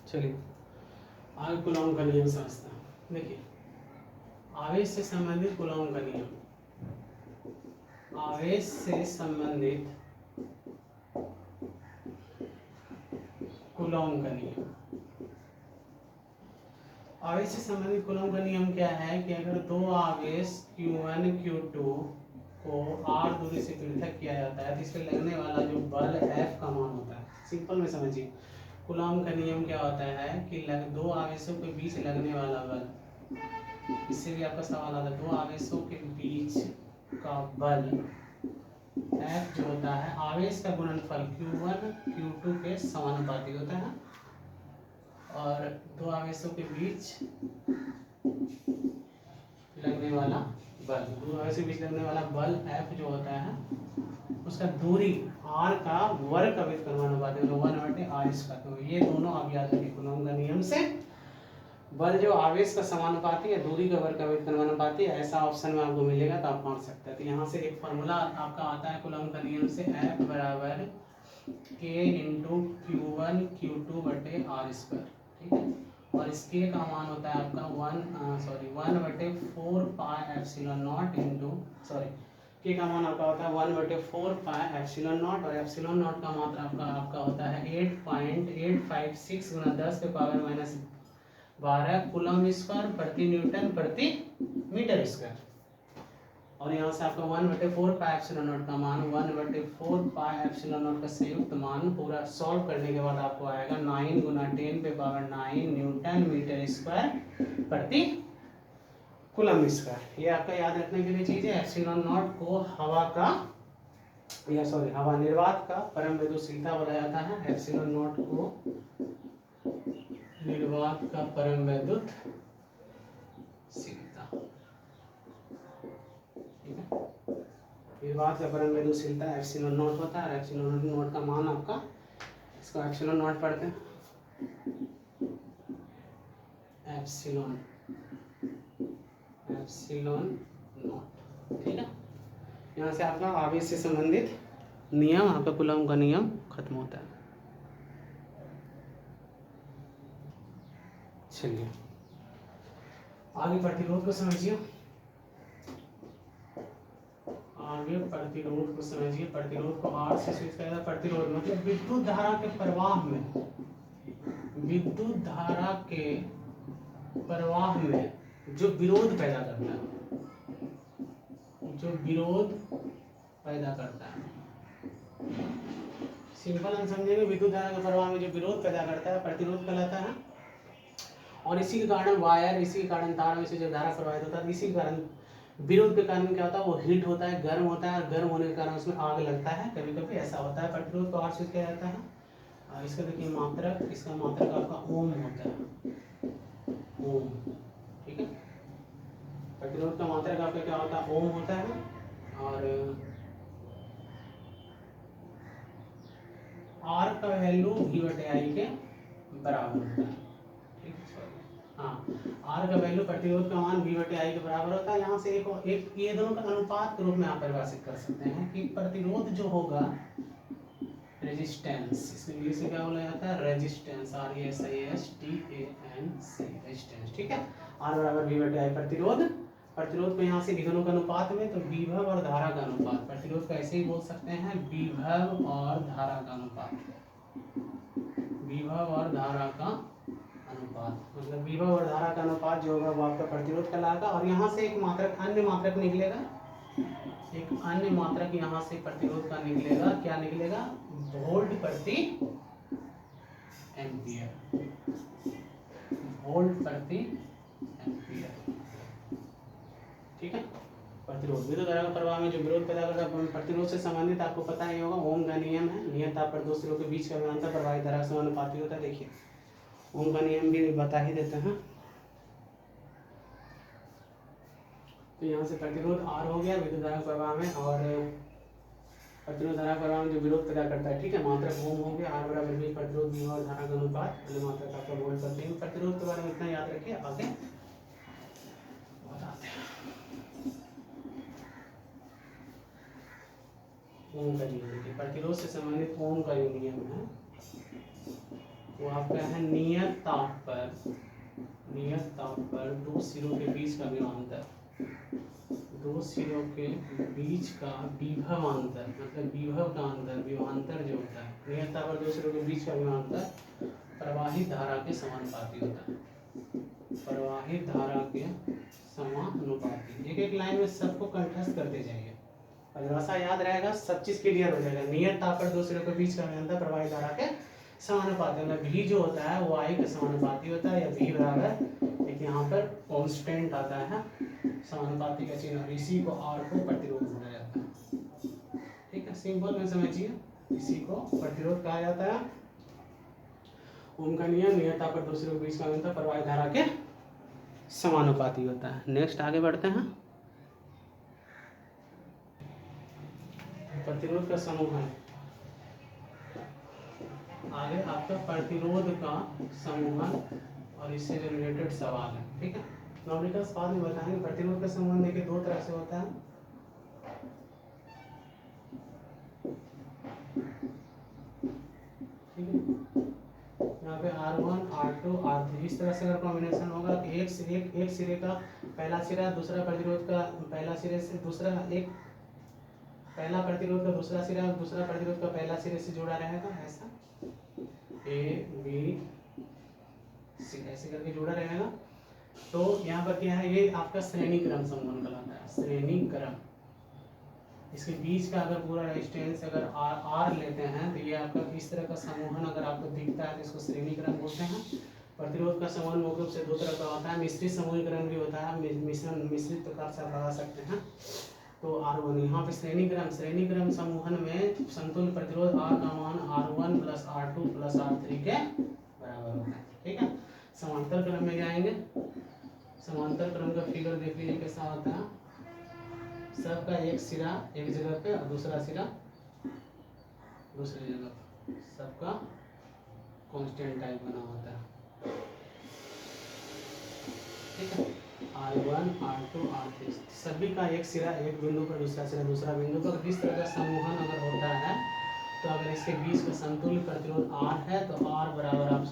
चलिए आगे कूलॉम का नियम समझते हैं। देखिए आवेश से संबंधित कूलॉम का नियम, आवेश से संबंधित कूलॉम का नियम। आवेश से संबंधित कूलॉम का नियम क्या है कि अगर दो आवेश Q1 Q2 को r दूरी से पृथक किया जाता है तो इस पर लगने वाला जो बल F का मान होता है, सिंपल में समझिए कूलॉम का नियम क्या होता है कि दो आवेशों के बीच लगने वाला बल, इससे भी आपका सवाल आता है, दो आवेशों के बीच का बल F जो होता है आवेश का गुणनफल Q1 Q2 के समानुपाती होता है, और दो आवेशों के बीच लगने वाला बल, दो आवेशों के बीच लगने वाला बल F जो होता है उसका दूरी r का वर्ग का व्युत्क्रमानुपाती मतलब 1/r²। तो ये दोनों आप याद रखिए कूलॉम का नियम से बल जो आवेश का समानुपाती है दूरी का वर्ग का व्युत्क्रमानुपाती है, ऐसा ऑप्शन में आपको मिलेगा तो आप पढ़ सकते हैं। तो यहाँ से एक फॉर्मूला आपका आता है कूलॉम का नियम से, F बराबर K इंटू Q1 Q2/r², ठीक है। और इस K का मान होता है आपका 1/4 pi epsilon not into K का मान आपका होता है 1/4 पाई एप्सिलॉन नॉट, और एप्सिलॉन नॉट का मात्रा आपका होता है 8.856 गुना 10⁻12 कूलम स्क्वायर प्रति न्यूटन प्रति मीटर स्क्वायर। और यहाँ से आपका 1/4 पाई एप्सिलॉन नॉट का मान 1/4 पाई एप्सिलॉन नॉट का संयुक्त मान पूरा सॉल्व करने के बाद आपको आएगा 9 गुना 10⁻9 न्यूटन मीटर स्क्वायर प्रति कूलम स्क्वायर। ये आपका याद रखने के लिए चीज है। एप्सिलॉन नॉट को हवा निर्वात का परम विद्युतशीलता बोला जाता है। एप्सिलॉन नॉट को निर्वात का परम विद्युत शीलता, ठीक है। निर्वात का परम विद्युतशीलता एप्सिलॉन नॉट होता है। एप्सिलॉन नॉट का मान आपका, इसको एप्सिलॉन नॉट पढ़ते हैं, एप्सिलॉन नॉट, ठीक है। यहाँ से आपका आवेश से संबंधित नियम, आपका कूलॉम का नियम खत्म होता है। चलिए आगे प्रतिरोध को समझिए, प्रतिरोध को समझिए। प्रतिरोध को R से स्विच किया जाता है। प्रतिरोध मतलब विद्युत धारा के प्रवाह में, विद्युत धारा के प्रवाह में जो विरोध पैदा करता है, जो विरोध पैदा करता है, सिंपल हम समझेंगे, विद्युत धारा के प्रवाह में जो विरोध पैदा करता है प्रतिरोध कहलाता है। और इसी के कारण वायर, इसी के कारण तार में से जो धारा प्रवाहित होता है, इसी के कारण विरोध के कारण क्या होता है, वो हीट होता है, गर्म होता है, और गर्म होने के कारण उसमें आग लगता है, कभी कभी ऐसा होता है। प्रतिरोध को R से किया जाता है। इसका देखिए मात्रक, इसका मात्रक आपका ओम होता है, ओम, ठीक है। प्रतिरोध का मात्रक आपका क्या होता है, ओम होता है। और R का वैल्यू V/I के बराबर होता है, ठीक है। हाँ, R का वैल्यू, प्रतिरोध का मान V/I के बराबर होता है। यहाँ से एक ये दोनों का अनुपात के रूप में आप परिभाषित कर सकते हैं कि प्रतिरोध जो होगा, रेजिस्टेंस, इसको इंग्लिश में क्या बोला जाता है, रेजिस्टेंस, RESISTANC, रेजिस्टेंस, ठीक है। R बराबर V/I प्रतिरोध। प्रतिरोध को यहाँ से विभवों के अनुपात में, तो विभव और धारा का अनुपात, प्रतिरोध को ऐसे ही बोल सकते हैं, विभव और धारा का अनुपात, विभव और धारा का अनुपात, मतलब विभव और धारा का अनुपात जो होगा वो आपका प्रतिरोध कहलाएगा। और यहाँ से एक मात्रक, अन्य मात्रक निकलेगा, एक अन्य मात्रक यहाँ से प्रतिरोध का निकलेगा, क्या निकलेगा, वोल्ट प्रति एम्पियर, वोल्ट प्रति एम्पियर, ठीक है। प्रतिरोध, विद्युत धारा के प्रवाह में जो विरोध पैदा करता है, प्रतिरोध से संबंधित आपको पता ही होगा, ओम का नियम है, नियत ताप पर दो सिरों के बीच का अंतर प्रवाहित धारा के समानुपाती होता है। देखिए ओम का नियम भी बता ही देते हैं। तो यहाँ से प्रतिरोध R हो गया विद्युत धारा प्रवाह में, और प्रतिरोध धारा प्रवाह में जो विरोध पैदा करता है, ठीक है, मात्रक ओम हो गया। R बराबर V प्रतिरोध विभव और धारा का अनुपात, मात्रक आपका वोल्ट प्रति। प्रतिरोध के बारे में इतना याद रखिए, आगे बताते हैं। ओम का नियम, देखिए प्रतिरोध से संबंधित ओम का जो नियम है, वो आपका है नियत ताप पर दो सिरों के बीच का विभवांतर, दो सिरों के बीच का विभवांतर, मतलब विभव का अंतर, विभवांतर जो होता है, नियत ताप पर दो सिरों के बीच का विभवांतर प्रवाहित धारा के समानुपाती होता है, प्रवाहित धारा के समानुपाती। एक एक लाइन में सबको कंठस्थ करते जाइए, परिभाषा याद रहेगा, सब चीज क्लियर हो जाएगा। नियत ताप पर दो सिरों के बीच का विभवांतर प्रवाहित धारा के समानुपाती, मतलब भी जो होता है वो आई के समानुपाती होता है, या भी बराबर एक यहाँ पर कांस्टेंट आता है समानुपाती का चिन्ह, और इसी को आर को प्रतिरोध बोला जाता है। ठीक है, सिंपल में समझिए, इसी को प्रतिरोध कहा जाता है। ओम का नियम नियत ताप पर दो सिरों के बीच का अंतर प्रवाहित धारा के समानुपाती होता है। नेक्स्ट आगे बढ़ते हैं। प्रतिरोध का समूहन, आगे आपका प्रतिरोध का समूहन और इससे जो रिलेटेड सवाल है। ठीक है, नॉर्मल बाद में बताएंगे। प्रतिरोध का समूहन देखिए दो तरह से होता है। ठीक है, यहाँ पे R1 R2 R3 इस तरह से अगर कॉम्बिनेशन होगा कि एक सिरे का पहला सिरा दूसरा प्रतिरोध का पहला सिरे से दूसरा, एक पहला प्रतिरोध का दूसरा सिरा दूसरा प्रतिरोध का पहला सिरे से जुड़ा रहेगा, ऐसा A B C ऐसे करके जुड़ा रहेगा। तो यहाँ पर क्या है, ये आपका श्रेणी क्रम समूहन कहलाता है, श्रेणी क्रम। इसके बीच का अगर पूरा रेजिस्टेंस अगर R लेते हैं तो ये आपका इस तरह का समूहन अगर आपको दिखता है तो इसको श्रेणी क्रम बोलते हैं। प्रतिरोध का समूहन मुख्य रूप से दो तरह का होता है, मिश्रित समूहीकरण भी होता है, मिश्रित प्रकार से आप लगा सकते हैं। तो R1 यहाँ पे श्रेणी क्रम समूहन में समतुल्य प्रतिरोध R का मान R1 plus R2 plus R3 के बराबर होता है। ठीक है, समांतर क्रम में जाएंगे। समांतर क्रम का फिगर देख लीजिए कैसा होता है। सबका एक सिरा एक जगह पे और दूसरा सिरा दूसरी जगह पे, सबका कांस्टेंट टाइप बना होता है। ठीक है, R1 R2 R3 सभी का एक सिरा एक बिंदु पर दूसरा सिरा दूसरा बिंदु पर, इस तरह का समूहन अगर होता है तो अगर इसके बीच का समतुल्य प्रतिरोध R है तो R बराबर आप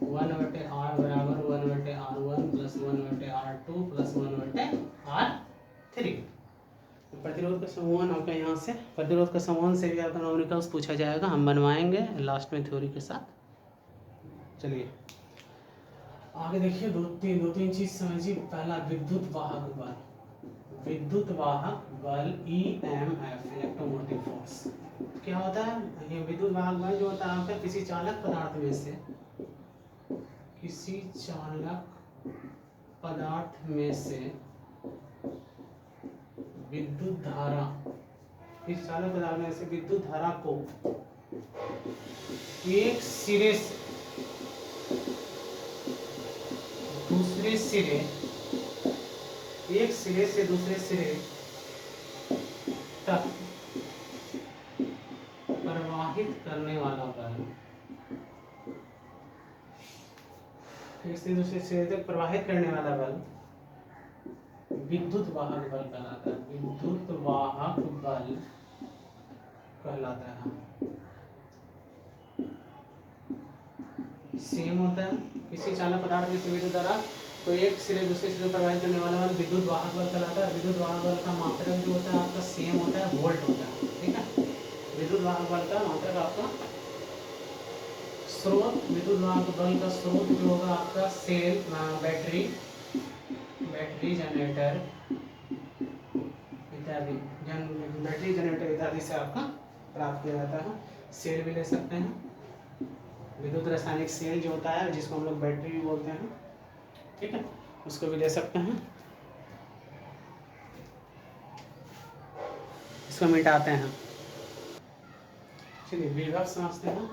1/R बराबर 1/R1 plus 1/R2 plus 1/R3। प्रतिरोध का समूहन आपका यहाँ से, प्रतिरोध का समूहन से भी आपका न्यूमेरिकल्स पूछा जाएगा, हम बनवाएंगे लास्ट में थ्योरी के साथ। चलिए आगे देखिए, दो तीन चीज समझिए। पहला विद्युत वाहक बल, विद्युत वाहक बल EMF इलेक्ट्रोमोटिव फोर्स क्या होता है। ये विद्युत वाहक बल जो होता है आपका किसी चालक पदार्थ में से, किसी चालक पदार्थ में से विद्युत धारा, इस चालक पदार्थ में से विद्युत धारा को एक सिरे से दूसरे सिरे, एक सिरे से दूसरे सिरे तक प्रवाहित करने वाला बल, एक से दूसरे सिरे तक प्रवाहित करने वाला बल विद्युत वाहक बल कहलाता है। विद्युत वाहक बल कहलाता है। सेम होता है, किसी चालक पदार्थ में से विद्युत धारा तो एक सिरे दूसरे सिरे प्रवाहित करने वाला बल विद्युत वाहक बल कहलाता है। विद्युत वाहक बल का मात्रक जो होता है आपका सेम होता है, वोल्ट होता है। ठीक है, विद्युत वाहक बल का मात्रक आपका स्रोत, विद्युत वाहक बल का स्रोत जो होगा आपका सेल, बैटरी जनरेटर इत्यादि, बैटरी जनरेटर इत्यादि से आपका प्राप्त किया जाता है। सेल भी ले सकते हैं, विद्युत रासायनिक सेल जो होता है जिसको हम लोग बैटरी भी बोलते हैं। ठीक है, उसको भी ले सकते हैं। इसको मिटाते हैं। चलिए विभव समझते हैं।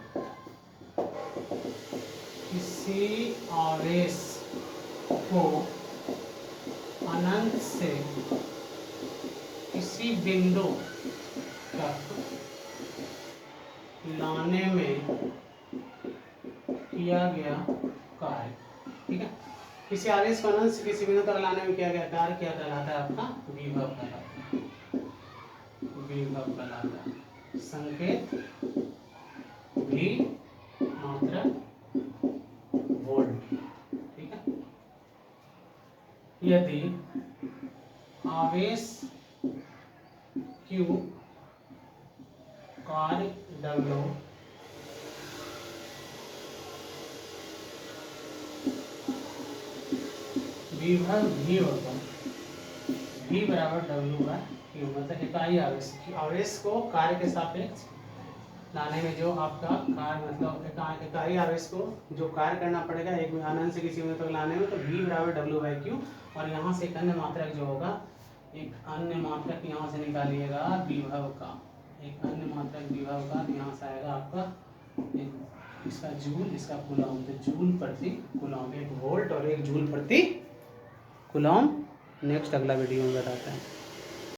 किसी आवेश को अनंत से किसी बिंदु तक लाने में किया गया कार्य। ठीक है, किसी आवेश को अनंत से किसी बिंदु तक लाने में किया गया कार्य क्या कहलाता है आपका, विभव कहलाता है। विभव कहलाता है। संकेत भी मात्रक यदि आवेश Q कार्य W विभव V होगा, V बराबर W का Q, मतलब इकाई आवेश को कार्य के सापेक्ष लाने में जो आपका कार्य, मतलब इकाई आवेश को जो कार्य करना पड़ेगा एक अनंत से किसी में तक लाने में, तो V बराबर W/Q। और यहाँ से एक अन्य मात्रक जो होगा, एक अन्य मात्रक यहाँ से निकालिएगा विभव का, एक अन्य मात्रक विभव का, यहाँ से आएगा आपका इसका जूल, इसका कूलम, तो जूल प्रति कूलम, 1 वोल्ट और 1 जूल प्रति कूलम। नेक्स्ट अगला वीडियो में बताते हैं।